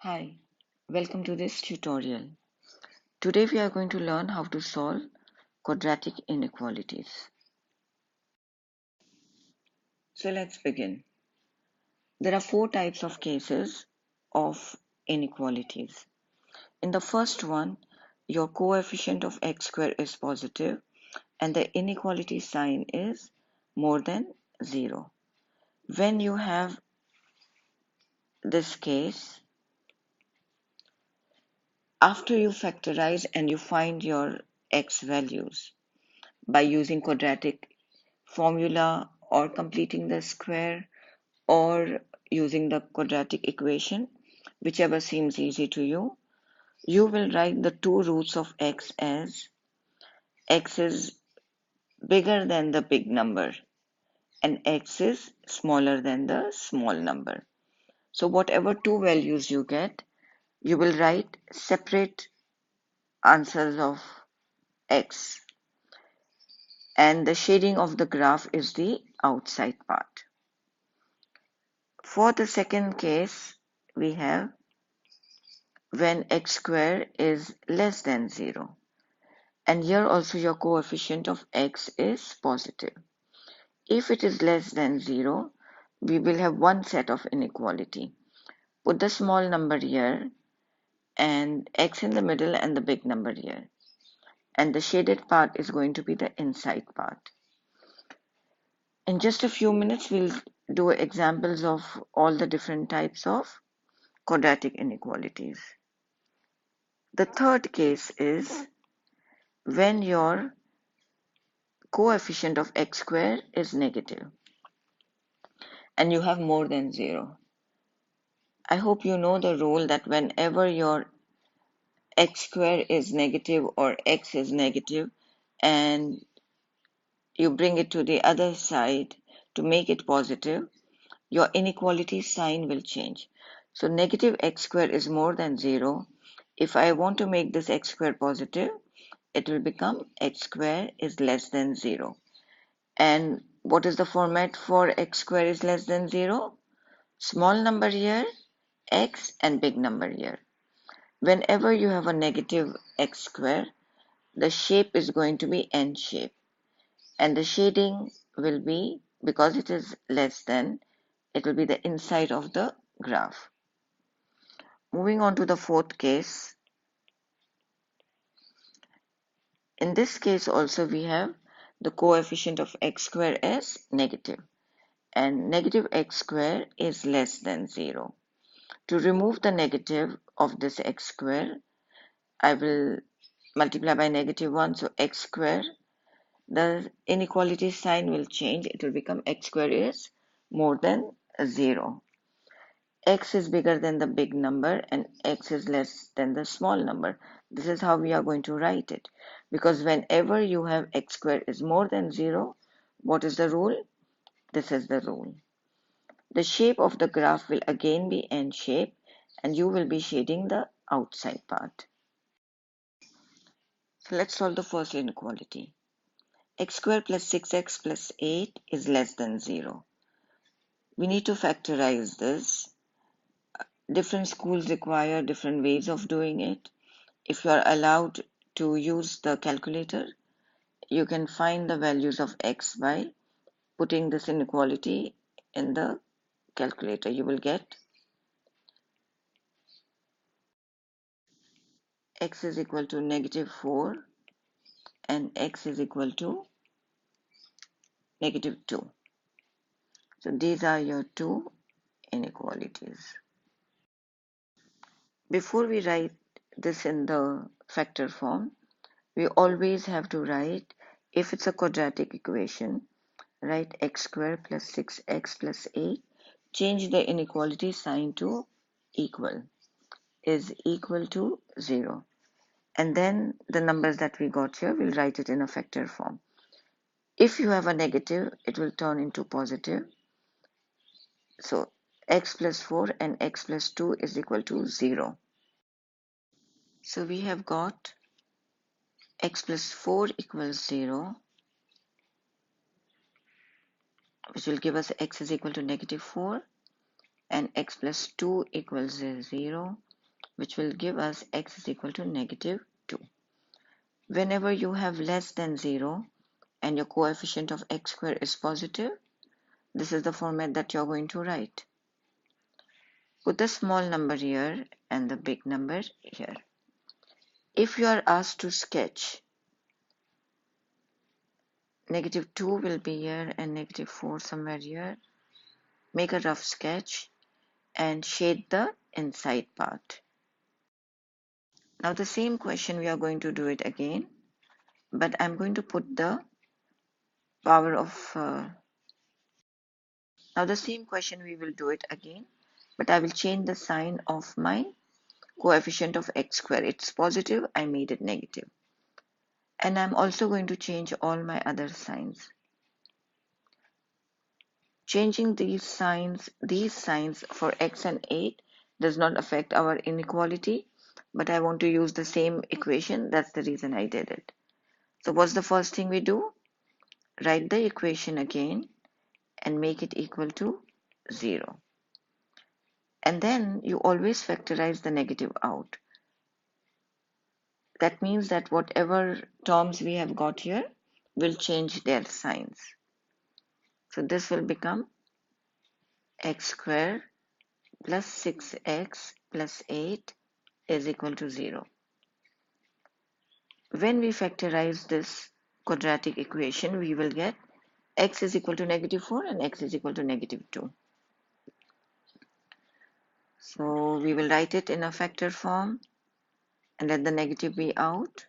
Hi, welcome to this tutorial. Today we are going to learn how to solve quadratic inequalities. So let's begin. There are four types of cases of inequalities. In the first one, your coefficient of x squared is positive and the inequality sign is more than 0. When you have this case, after you factorize and you find your x values by using quadratic formula or completing the square or using the quadratic equation, whichever seems easy to you, you will write the two roots of x as x is bigger than the big number and x is smaller than the small number. So whatever two values you get, you will write separate answers of x, and the shading of the graph is the outside part. For the second case, we have when x squared is less than 0. And here also your coefficient of x is positive. If it is less than 0, we will have one set of inequality. Put the small number here and x in the middle and the big number here. And the shaded part is going to be the inside part. In just a few minutes, we'll do examples of all the different types of quadratic inequalities. The third case is when your coefficient of x squared is negative and you have more than 0. I hope you know the rule that whenever your x squared is negative or x is negative and you bring it to the other side to make it positive, your inequality sign will change. So negative x squared is more than 0. If I want to make this x squared positive, it will become x squared is less than 0. And what is the format for x squared is less than 0? Small number here, x, and big number here. Whenever you have a negative x squared, the shape is going to be n shape. And the shading will be, because it is less than, it will be the inside of the graph. Moving on to the fourth case. In this case also we have the coefficient of x squared as negative. And negative x squared is less than 0. To remove the negative of this x squared, I will multiply by negative 1, so x squared, the inequality sign will change. It will become x squared is more than 0. X is bigger than the big number and x is less than the small number. This is how we are going to write it. Because whenever you have x squared is more than 0, what is the rule? This is the rule. The shape of the graph will again be n shape and you will be shading the outside part. So let's solve the first inequality. X squared plus 6x plus 8 is less than 0. We need to factorize this. Different schools require different ways of doing it. If you are allowed to use the calculator, you can find the values of x by putting this inequality in the calculator. You will get x is equal to negative 4 and x is equal to negative 2. So these are your two inequalities. Before we write this in the factor form, we always have to write, if it's a quadratic equation, write x squared plus 6x plus 8, change the inequality sign to equal, is equal to 0. And then the numbers that we got here, we'll write it in a factor form. If you have a negative, it will turn into positive. So x plus 4 and x plus 2 is equal to 0. So we have got x plus 4 equals 0, which will give us x is equal to negative 4, and x plus 2 equals 0, which will give us x is equal to negative 2. Whenever you have less than 0 and your coefficient of x square is positive, this is the format that you're going to write. Put the small number here and the big number here. If you are asked to sketch, negative 2 will be here and negative 4 somewhere here. Make a rough sketch and shade the inside part. Now the same question we are going to do it again, but I'm going to put the power of now the same question we will do it again, but I will change the sign of my coefficient of x square. It's positive, I made it negative. And I'm also going to change all my other signs. Changing these signs for x and 8 does not affect our inequality, but I want to use the same equation. That's the reason I did it. So what's the first thing we do? Write the equation again and make it equal to 0. And then you always factorize the negative out. That means that whatever terms we have got here will change their signs. So this will become x squared plus 6x plus 8 is equal to 0. When we factorize this quadratic equation, we will get x is equal to negative 4 and x is equal to negative 2. So we will write it in a factor form and let the negative be out.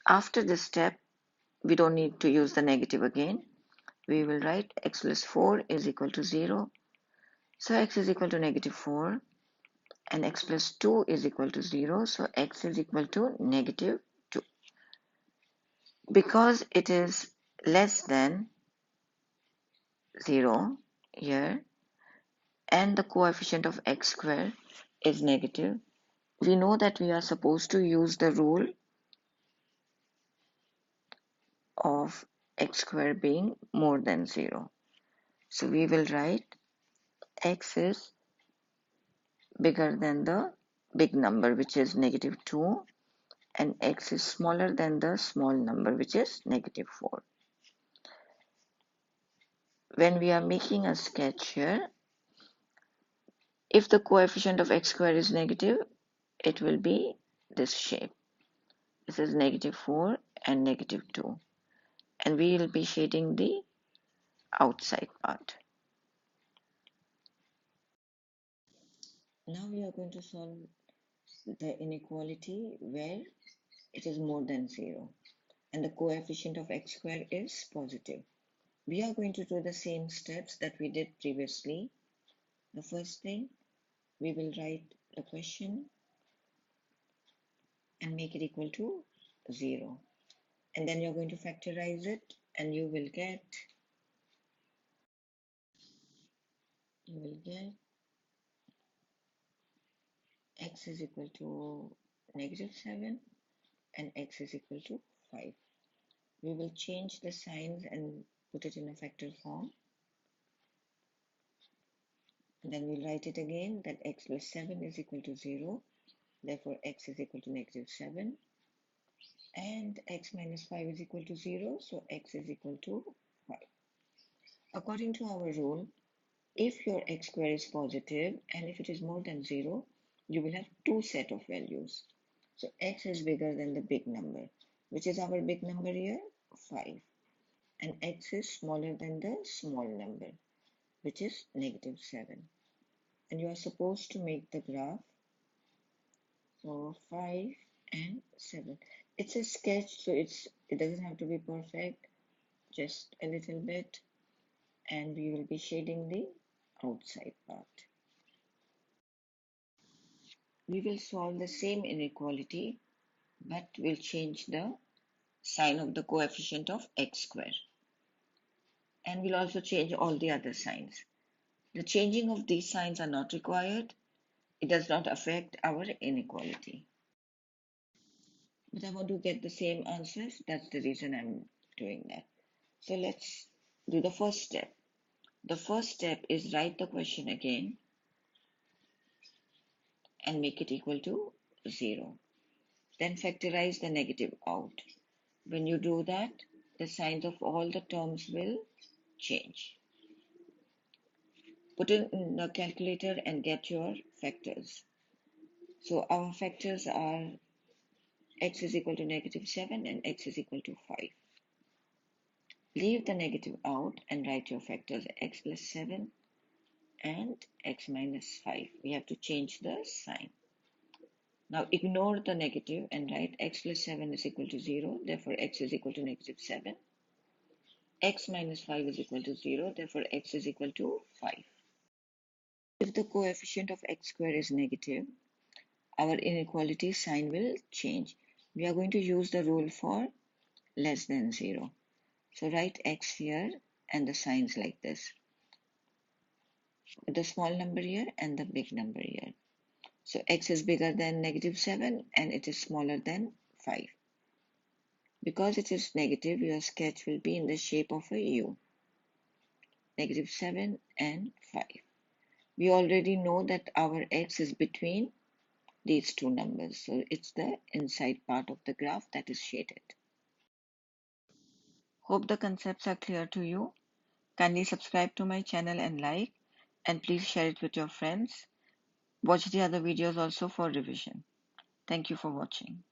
After this step, we don't need to use the negative again. We will write x plus 4 is equal to 0. So x is equal to negative 4 and x plus 2 is equal to 0. So x is equal to negative 2. Because it is less than 0 here and the coefficient of x square is negative, we know that we are supposed to use the rule of x square being more than 0. So we will write x is bigger than the big number, which is negative 2, and x is smaller than the small number, which is negative 4. When we are making a sketch here, if the coefficient of x square is negative, it will be this shape. This is negative 4 and negative 2. And we will be shading the outside part. Now we are going to solve the inequality where it is more than 0 and the coefficient of x square is positive. We are going to do the same steps that we did previously. The first thing, we will write the question and make it equal to 0. And then you're going to factorize it and you will get x is equal to negative 7 and x is equal to 5. We will change the signs and put it in a factor form. And then we'll write it again that x plus 7 is equal to 0. Therefore, x is equal to negative 7. And x minus 5 is equal to 0. So, x is equal to 5. According to our rule, if your x square is positive and if it is more than 0, you will have two set of values. So, x is bigger than the big number. Which is our big number here? 5. And x is smaller than the small number, which is negative 7. And you are supposed to make the graph. So 5 and 7. It's a sketch, so it doesn't have to be perfect, just a little bit. And we will be shading the outside part. We will solve the same inequality, but we'll change the sign of the coefficient of x square. And we'll also change all the other signs. The changing of these signs are not required. It does not affect our inequality. But I want to get the same answers. That's the reason I'm doing that. So let's do the first step. The first step is write the question again and make it equal to 0. Then factorize the negative out. When you do that, the signs of all the terms will change. Put it in the calculator and get your factors. So our factors are x is equal to -7 and x is equal to 5. Leave the negative out and write your factors x plus 7 and x minus 5. We have to change the sign. Now ignore the negative and write x plus 7 is equal to 0, therefore x is equal to -7. X minus 5 is equal to 0, therefore x is equal to 5. If the coefficient of x square is negative, our inequality sign will change. We are going to use the rule for less than 0. So write x here and the signs like this. The small number here and the big number here. So x is bigger than -7 and it is smaller than 5. Because it is negative, your sketch will be in the shape of a U. -7 and 5. We already know that our x is between these two numbers. So it's the inside part of the graph that is shaded. Hope the concepts are clear to you. Kindly subscribe to my channel and like, and please share it with your friends. Watch the other videos also for revision. Thank you for watching.